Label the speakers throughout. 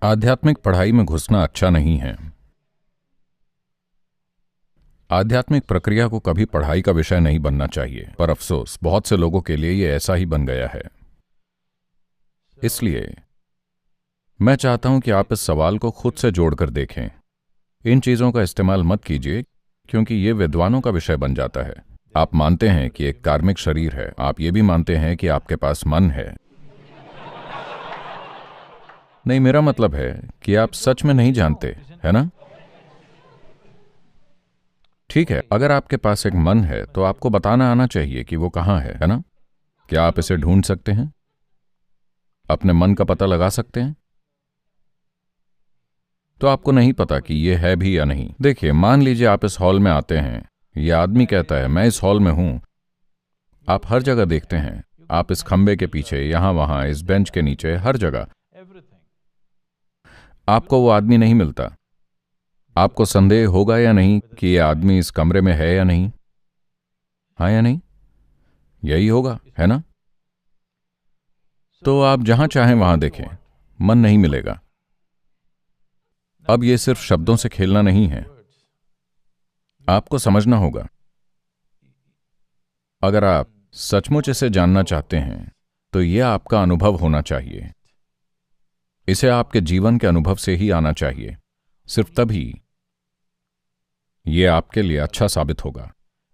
Speaker 1: आध्यात्मिक पढ़ाई में घुसना अच्छा नहीं है। आध्यात्मिक प्रक्रिया को कभी पढ़ाई का विषय नहीं बनना चाहिए, पर अफसोस बहुत से लोगों के लिए ये ऐसा ही बन गया है। इसलिए मैं चाहता हूं कि आप इस सवाल को खुद से जोड़कर देखें। इन चीजों का इस्तेमाल मत कीजिए, क्योंकि ये विद्वानों का विषय बन जाता है। आप मानते हैं कि एक कार्मिक शरीर है, आप ये भी मानते हैं कि आपके पास मन है। नहीं, मेरा मतलब है कि आप सच में नहीं जानते, है ना? ठीक है, अगर आपके पास एक मन है तो आपको बताना आना चाहिए कि वो कहाँ है ना? क्या आप इसे ढूंढ सकते हैं? अपने मन का पता लगा सकते हैं? तो आपको नहीं पता कि ये है भी या नहीं। देखिए, मान लीजिए आप इस हॉल में आते हैं, यह आदमी कहता है मैं इस हॉल में हूं। आप हर जगह देखते हैं, आप इस खंबे के पीछे, यहां वहां, इस बेंच के नीचे, हर जगह। आपको वो आदमी नहीं मिलता। आपको संदेह होगा या नहीं कि यह आदमी इस कमरे में है या नहीं? हाँ या नहीं? यही होगा, है ना? तो आप जहां चाहें वहां देखें, मन नहीं मिलेगा। अब यह सिर्फ शब्दों से खेलना नहीं है, आपको समझना होगा। अगर आप सचमुच इसे जानना चाहते हैं तो यह आपका अनुभव होना चाहिए। इसे आपके जीवन के अनुभव से ही आना चाहिए। सिर्फ तभी यह आपके लिए अच्छा साबित होगा।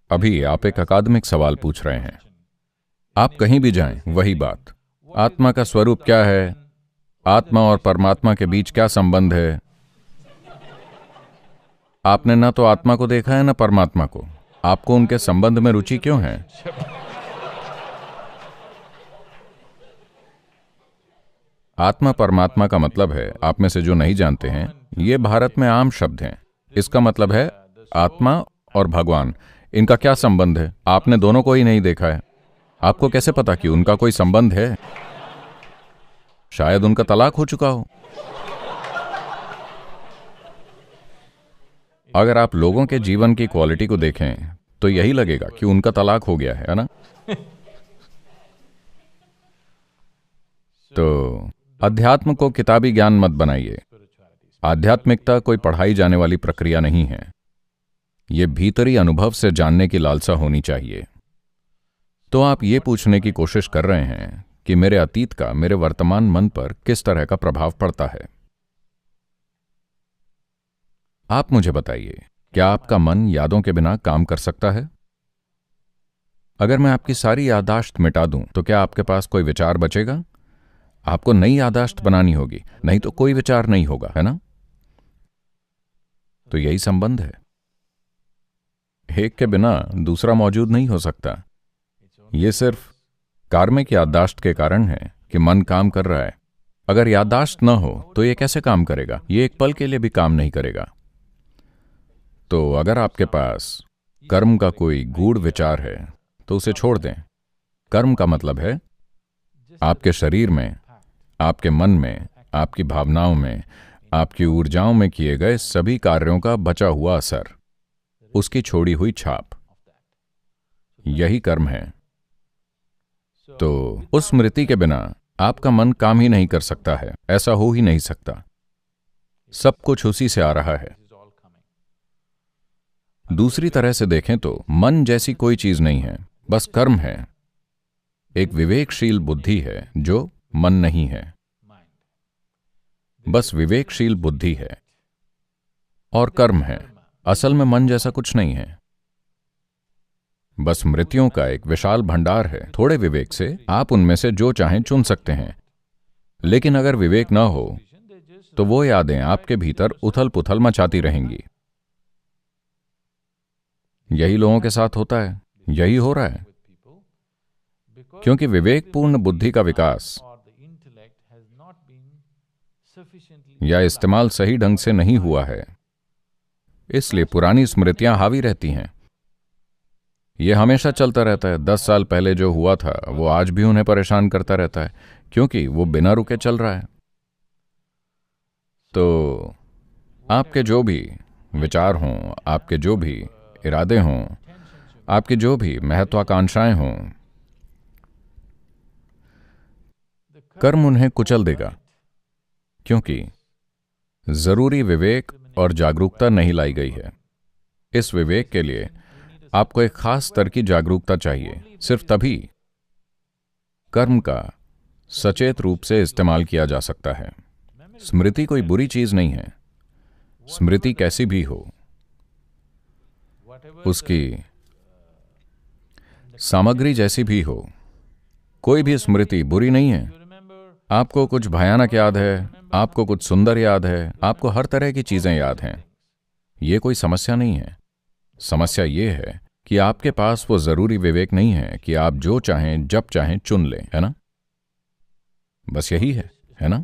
Speaker 1: अभी आप एक अकादमिक सवाल पूछ रहे हैं। आप कहीं भी जाएं, वही बात। आत्मा का स्वरूप क्या है? आत्मा और परमात्मा के बीच क्या संबंध है? आपने ना तो आत्मा को देखा है ना परमात्मा को। आपको उनके संबंध में रुचि क्यों है? आत्मा परमात्मा का मतलब है, आप में से जो नहीं जानते हैं, ये भारत में आम शब्द हैं। इसका मतलब है आत्मा और भगवान, इनका क्या संबंध है? आपने दोनों को ही नहीं देखा है। आपको कैसे पता कि उनका कोई संबंध है? शायद उनका तलाक हो चुका हो। अगर आप लोगों के जीवन की क्वालिटी को देखें तो यही लगेगा कि उनका तलाक हो गया है ना? तो अध्यात्म को किताबी ज्ञान मत बनाइए। आध्यात्मिकता कोई पढ़ाई जाने वाली प्रक्रिया नहीं है। यह भीतरी अनुभव से जानने की लालसा होनी चाहिए। तो आप ये पूछने की कोशिश कर रहे हैं कि मेरे अतीत का मेरे वर्तमान मन पर किस तरह का प्रभाव पड़ता है। आप मुझे बताइए, क्या आपका मन यादों के बिना काम कर सकता है? अगर मैं आपकी सारी याददाश्त मिटा दूं तो क्या आपके पास कोई विचार बचेगा? आपको नई याददाश्त बनानी होगी, नहीं तो कोई विचार नहीं होगा, है ना? तो यही संबंध है। एक के बिना दूसरा मौजूद नहीं हो सकता। यह सिर्फ कार्मिक याददाश्त के कारण है कि मन काम कर रहा है। अगर याददाश्त न हो तो यह कैसे काम करेगा? यह एक पल के लिए भी काम नहीं करेगा। तो अगर आपके पास कर्म का कोई गूढ़ विचार है तो उसे छोड़ दें। कर्म का मतलब है आपके शरीर में, आपके मन में, आपकी भावनाओं में, आपकी ऊर्जाओं में किए गए सभी कार्यों का बचा हुआ असर, उसकी छोड़ी हुई छाप, यही कर्म है। तो उस स्मृति के बिना आपका मन काम ही नहीं कर सकता है। ऐसा हो ही नहीं सकता। सब कुछ उसी से आ रहा है। दूसरी तरह से देखें तो मन जैसी कोई चीज नहीं है, बस कर्म है। एक विवेकशील बुद्धि है जो मन नहीं है। बस विवेकशील बुद्धि है और कर्म है। असल में मन जैसा कुछ नहीं है। बस स्मृतियों का एक विशाल भंडार है। थोड़े विवेक से आप उनमें से जो चाहें चुन सकते हैं, लेकिन अगर विवेक ना हो तो वो यादें आपके भीतर उथल पुथल मचाती रहेंगी। यही लोगों के साथ होता है, यही हो रहा है, क्योंकि विवेकपूर्ण बुद्धि का विकास या इस्तेमाल सही ढंग से नहीं हुआ है। इसलिए पुरानी स्मृतियां हावी रहती हैं। यह हमेशा चलता रहता है। 10 साल पहले जो हुआ था वो आज भी उन्हें परेशान करता रहता है, क्योंकि वो बिना रुके चल रहा है। तो आपके जो भी विचार हों, आपके जो भी इरादे हों, आपकी जो भी महत्वाकांक्षाएं हों, कर्म उन्हें कुचल देगा, क्योंकि जरूरी विवेक और जागरूकता नहीं लाई गई है। इस विवेक के लिए आपको एक खास स्तर की जागरूकता चाहिए। सिर्फ तभी कर्म का सचेत रूप से इस्तेमाल किया जा सकता है। स्मृति कोई बुरी चीज नहीं है। स्मृति कैसी भी हो, उसकी सामग्री जैसी भी हो, कोई भी स्मृति बुरी नहीं है। आपको कुछ भयानक याद है, आपको कुछ सुंदर याद है, आपको हर तरह की चीजें याद हैं, ये कोई समस्या नहीं है। समस्या ये है कि आपके पास वो जरूरी विवेक नहीं है कि आप जो चाहें जब चाहें चुन लें, है ना? बस यही है ना?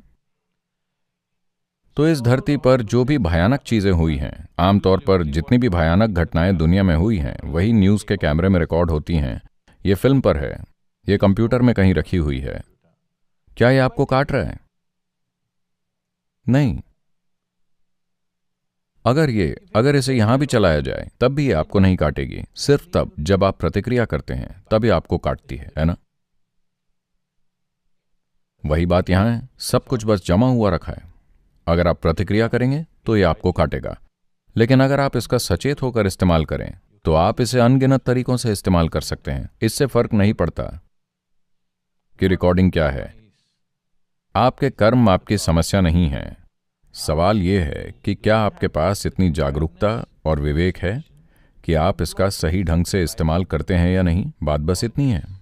Speaker 1: तो इस धरती पर जो भी भयानक चीजें हुई हैं, आमतौर पर जितनी भी भयानक घटनाएं दुनिया में हुई हैं, वही न्यूज के कैमरे में रिकॉर्ड होती हैं। ये फिल्म पर है, ये कंप्यूटर में कहीं रखी हुई है। क्या ये आपको काट रहा है? नहीं। अगर इसे यहां भी चलाया जाए तब भी ये आपको नहीं काटेगी। सिर्फ तब जब आप प्रतिक्रिया करते हैं तब ये आपको काटती है ना? वही बात यहां है। सब कुछ बस जमा हुआ रखा है। अगर आप प्रतिक्रिया करेंगे तो ये आपको काटेगा, लेकिन अगर आप इसका सचेत होकर इस्तेमाल करें तो आप इसे अनगिनत तरीकों से इस्तेमाल कर सकते हैं। इससे फर्क नहीं पड़ता कि रिकॉर्डिंग क्या है। आपके कर्म आपकी समस्या नहीं है। सवाल यह है कि क्या आपके पास इतनी जागरूकता और विवेक है कि आप इसका सही ढंग से इस्तेमाल करते हैं या नहीं। बात बस इतनी है।